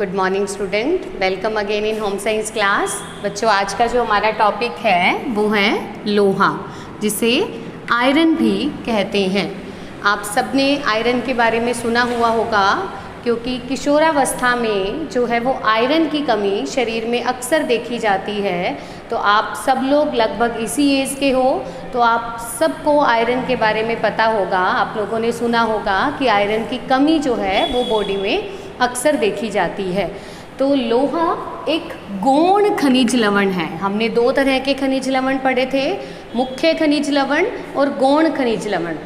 Good morning student, welcome again in home science class. बच्चों, आज का जो हमारा टॉपिक है वो है लोहा, जिसे आयरन भी कहते हैं। आप सबने आयरन के बारे में सुना हुआ होगा, क्योंकि किशोरावस्था में जो है वो आयरन की कमी शरीर में अक्सर देखी जाती है। तो आप सब लोग लगभग इसी एज के हो, तो आप सबको आयरन के बारे में पता होगा। आप लोगों ने सुना होगा कि आयरन की कमी जो है वो बॉडी में अक्सर देखी जाती है। तो लोहा एक गौण खनिज लवण है। हमने दो तरह के खनिज लवण पढ़े थे, मुख्य खनिज लवण और गौण खनिज लवण।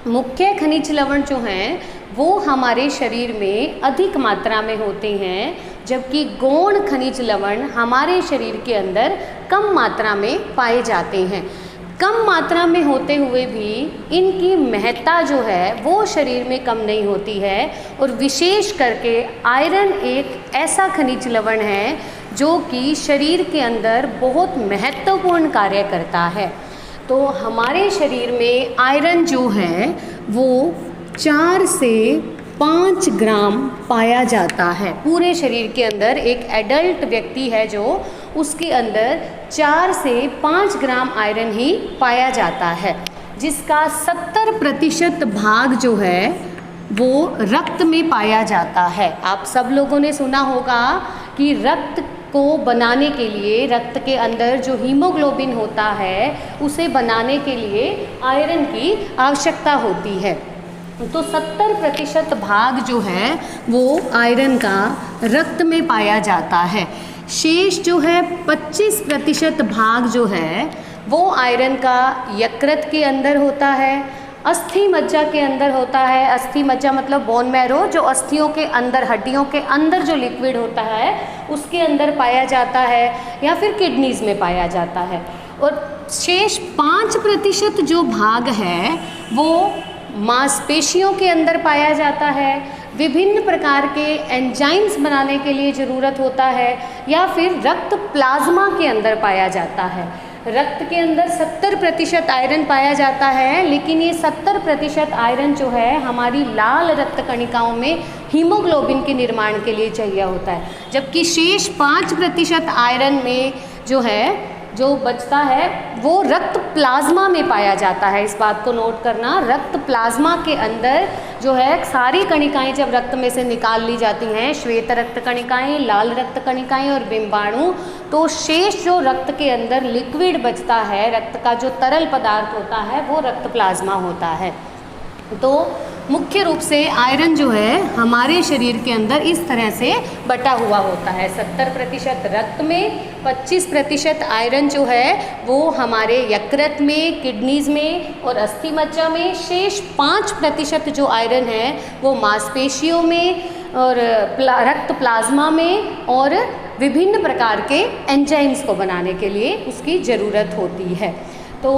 मुख्य खनिज लवण जो हैं वो हमारे शरीर में अधिक मात्रा में होते हैं, जबकि गौण खनिज लवण हमारे शरीर के अंदर कम मात्रा में पाए जाते हैं। कम मात्रा में होते हुए भी इनकी महत्ता जो है वो शरीर में कम नहीं होती है। और विशेष करके आयरन एक ऐसा खनिज लवण है जो कि शरीर के अंदर बहुत महत्वपूर्ण कार्य करता है। तो हमारे शरीर में आयरन जो है वो 4 से 5 ग्राम पाया जाता है। पूरे शरीर के अंदर एक एडल्ट व्यक्ति है जो उसके अंदर 4 से 5 ग्राम आयरन ही पाया जाता है, जिसका 70% भाग जो है वो रक्त में पाया जाता है। आप सब लोगों ने सुना होगा कि रक्त को बनाने के लिए, रक्त के अंदर जो हीमोग्लोबिन होता है उसे बनाने के लिए आयरन की आवश्यकता होती है। तो 70% भाग जो है वो आयरन का रक्त में पाया जाता है। शेष जो है 25% भाग जो है वो आयरन का यकृत के अंदर होता है, अस्थि मज्जा के अंदर होता है। अस्थि मज्जा मतलब बोन मैरो, जो अस्थियों के अंदर, हड्डियों के अंदर जो लिक्विड होता है उसके अंदर पाया जाता है, या फिर किडनीज में पाया जाता है। और शेष 5% जो भाग है वो मांसपेशियों के अंदर पाया जाता है। विभिन्न प्रकार के एंजाइम्स बनाने के लिए ज़रूरत होता है, या फिर रक्त प्लाज्मा के अंदर पाया जाता है। रक्त के अंदर 70% आयरन पाया जाता है, लेकिन ये 70% आयरन जो है हमारी लाल रक्त कणिकाओं में हीमोग्लोबिन के निर्माण के लिए चाहिए होता है, जबकि शेष 5% आयरन में जो बचता है वो रक्त प्लाज्मा में पाया जाता है। इस बात को नोट करना, रक्त प्लाज्मा के अंदर जो है सारी कणिकाएं जब रक्त में से निकाल ली जाती हैं, श्वेत रक्त कणिकाएं, लाल रक्त कणिकाएं और बिंबाणु, तो शेष जो रक्त के अंदर लिक्विड बचता है, रक्त का जो तरल पदार्थ होता है वो रक्त प्लाज्मा होता है। तो मुख्य रूप से आयरन जो है हमारे शरीर के अंदर इस तरह से बटा हुआ होता है। 70% रक्त में, 25% आयरन जो है वो हमारे यकृत में, किडनीज में और अस्थि मज्जा में। शेष 5% जो आयरन है वो मांसपेशियों में और रक्त प्लाज्मा में और विभिन्न प्रकार के एंजाइम्स को बनाने के लिए उसकी ज़रूरत होती है। तो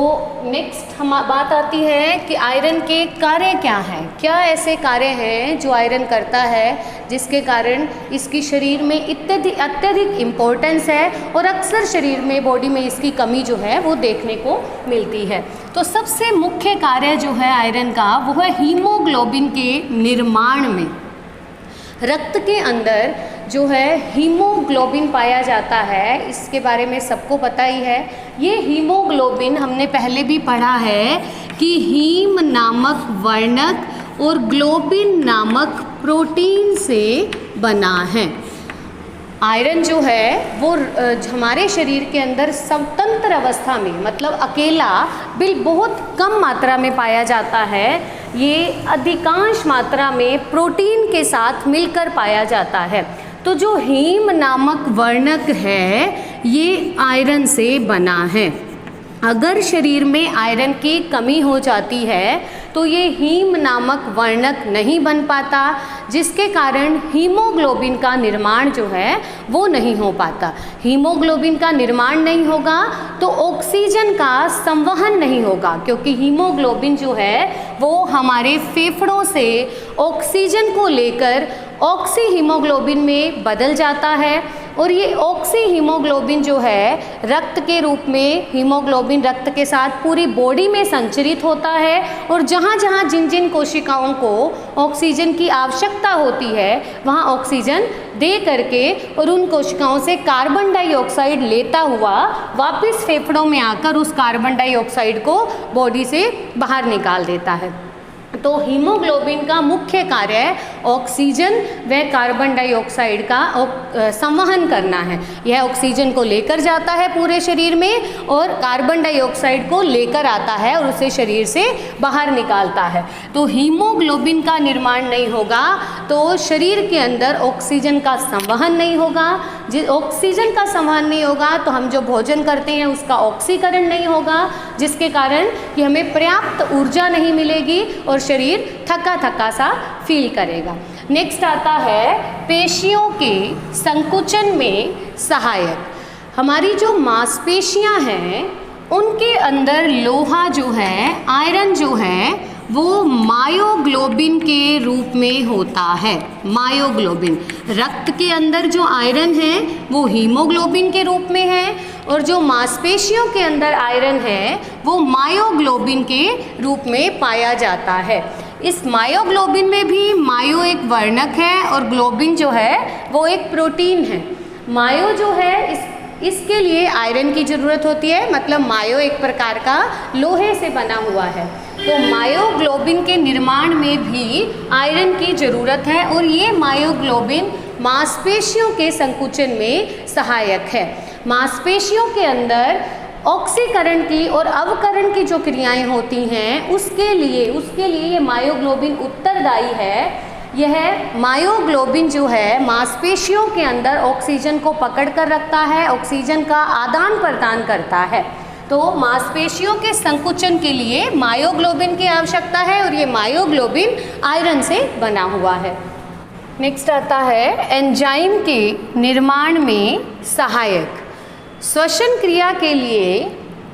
नेक्स्ट हम बात आती है कि आयरन के कार्य क्या हैं। क्या ऐसे कार्य हैं जो आयरन करता है जिसके कारण इसकी शरीर में अत्यधिक इम्पोर्टेंस है और अक्सर शरीर में, बॉडी में इसकी कमी जो है वो देखने को मिलती है। तो सबसे मुख्य कार्य जो है आयरन का वो है हीमोग्लोबिन के निर्माण में। रक्त के अंदर जो है हीमोग्लोबिन पाया जाता है, इसके बारे में सबको पता ही है। ये हीमोग्लोबिन हमने पहले भी पढ़ा है कि हीम नामक वर्णक और ग्लोबिन नामक प्रोटीन से बना है। आयरन जो है वो हमारे शरीर के अंदर स्वतंत्र अवस्था में, मतलब अकेला बहुत कम मात्रा में पाया जाता है। ये अधिकांश मात्रा में प्रोटीन के साथ मिलकर पाया जाता है। तो जो हीम नामक वर्णक है ये आयरन से बना है। अगर शरीर में आयरन की कमी हो जाती है तो ये हीम नामक वर्णक नहीं बन पाता, जिसके कारण हीमोग्लोबिन का निर्माण जो है वो नहीं हो पाता। हीमोग्लोबिन का निर्माण नहीं होगा तो ऑक्सीजन का संवहन नहीं होगा, क्योंकि हीमोग्लोबिन जो है वो हमारे फेफड़ों से ऑक्सीजन को लेकर ऑक्सी हीमोग्लोबिन में बदल जाता है और ये ऑक्सी हीमोग्लोबिन जो है रक्त के रूप में, हीमोग्लोबिन रक्त के साथ पूरी बॉडी में संचरित होता है और जहाँ जहाँ जिन जिन कोशिकाओं को ऑक्सीजन की आवश्यकता होती है वहाँ ऑक्सीजन दे करके और उन कोशिकाओं से कार्बन डाइऑक्साइड लेता हुआ वापस फेफड़ों में आकर उस कार्बन डाइऑक्साइड को बॉडी से बाहर निकाल देता है। तो हीमोग्लोबिन का मुख्य कार्य है ऑक्सीजन व कार्बन डाइऑक्साइड का संवहन करना है। यह ऑक्सीजन को लेकर जाता है पूरे शरीर में और कार्बन डाइऑक्साइड को लेकर आता है और उसे शरीर से बाहर निकालता है। तो हीमोग्लोबिन का निर्माण नहीं होगा तो शरीर के अंदर ऑक्सीजन का संवहन नहीं होगा। ऑक्सीजन का संवहन नहीं होगा तो हम जो भोजन करते हैं उसका ऑक्सीकरण नहीं होगा, जिसके कारण कि हमें पर्याप्त ऊर्जा नहीं मिलेगी और शरीर थका थका सा फील करेगा। नेक्स्ट आता है पेशियों के संकुचन में सहायक। हमारी जो मांसपेशियां हैं उनके अंदर लोहा जो है, आयरन जो है वो मायोग्लोबिन के रूप में होता है। मायोग्लोबिन, रक्त के अंदर जो आयरन है वो हीमोग्लोबिन के रूप में है और जो मांसपेशियों के अंदर आयरन है वो मायोग्लोबिन के रूप में पाया जाता है। इस मायोग्लोबिन में भी मायो एक वर्णक है और ग्लोबिन जो है वो एक प्रोटीन है। मायो जो है इसके लिए आयरन की ज़रूरत होती है, मतलब मायो एक प्रकार का लोहे से बना हुआ है। तो मायोग्लोबिन के निर्माण में भी आयरन की ज़रूरत है और ये मायोग्लोबिन मांसपेशियों के संकुचन में सहायक है। मांसपेशियों के अंदर ऑक्सीकरण की और अवकरण की जो क्रियाएं होती हैं उसके लिए ये मायोग्लोबिन उत्तरदायी है। यह मायोग्लोबिन जो है मांसपेशियों के अंदर ऑक्सीजन को पकड़ कर रखता है, ऑक्सीजन का आदान प्रदान करता है। तो मांसपेशियों के संकुचन के लिए मायोग्लोबिन की आवश्यकता है और ये मायोग्लोबिन आयरन से बना हुआ है। नेक्स्ट आता है एंजाइम के निर्माण में सहायक। श्वसन क्रिया के लिए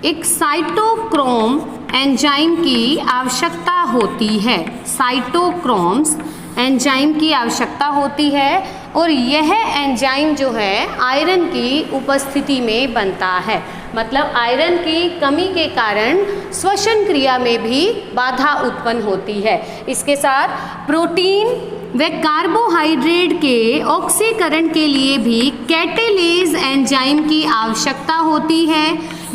एक साइटोक्रोम एंजाइम की आवश्यकता होती है। साइटोक्रोम्स एंजाइम की आवश्यकता होती है और यह एंजाइम जो है आयरन की उपस्थिति में बनता है। मतलब आयरन की कमी के कारण श्वसन क्रिया में भी बाधा उत्पन्न होती है। इसके साथ प्रोटीन व कार्बोहाइड्रेट के ऑक्सीकरण के लिए भी कैटेलेज एंजाइम की आवश्यकता होती है।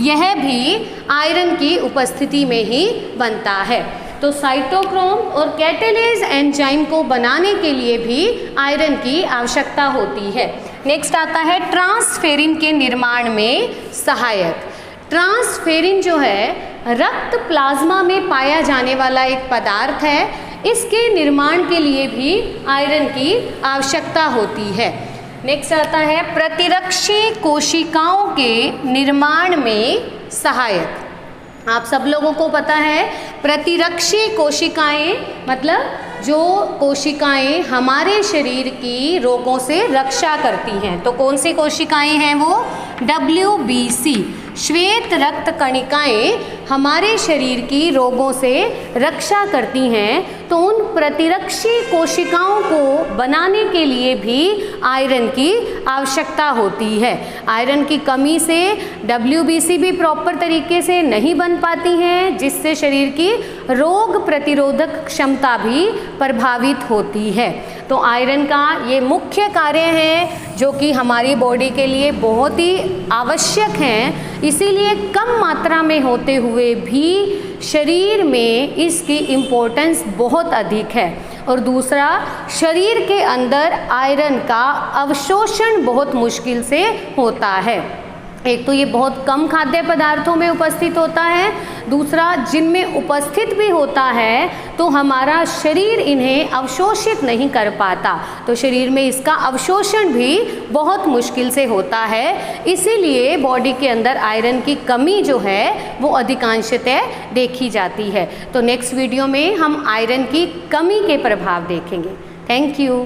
यह भी आयरन की उपस्थिति में ही बनता है। तो साइटोक्रोम और कैटेलेज एंजाइम को बनाने के लिए भी आयरन की आवश्यकता होती है। नेक्स्ट आता है ट्रांसफेरिन के निर्माण में सहायक। ट्रांसफेरिन जो है रक्त प्लाज्मा में पाया जाने वाला एक पदार्थ है। इसके निर्माण के लिए भी आयरन की आवश्यकता होती है। नेक्स्ट आता है प्रतिरक्षी कोशिकाओं के निर्माण में सहायक। आप सब लोगों को पता है प्रतिरक्षी कोशिकाएं मतलब जो कोशिकाएं हमारे शरीर की रोगों से रक्षा करती हैं। तो कौन सी कोशिकाएं हैं वो? WBC, श्वेत रक्त कणिकाएं हमारे शरीर की रोगों से रक्षा करती हैं। तो उन प्रतिरक्षी कोशिकाओं को बनाने के लिए भी आयरन की आवश्यकता होती है। आयरन की कमी से WBC भी प्रॉपर तरीके से नहीं बन पाती हैं, जिससे शरीर की रोग प्रतिरोधक क्षमता भी प्रभावित होती है। तो आयरन का ये मुख्य कार्य है जो कि हमारी बॉडी के लिए बहुत ही आवश्यक हैं। इसीलिए कम मात्रा में होते हुए भी शरीर में इसकी इम्पोर्टेंस बहुत अधिक है। और दूसरा, शरीर के अंदर आयरन का अवशोषण बहुत मुश्किल से होता है। एक तो ये बहुत कम खाद्य पदार्थों में उपस्थित होता है, दूसरा जिनमें उपस्थित भी होता है तो हमारा शरीर इन्हें अवशोषित नहीं कर पाता, तो शरीर में इसका अवशोषण भी बहुत मुश्किल से होता है। इसीलिए बॉडी के अंदर आयरन की कमी जो है वो अधिकांशतः देखी जाती है। तो नेक्स्ट वीडियो में हम आयरन की कमी के प्रभाव देखेंगे। Thank you.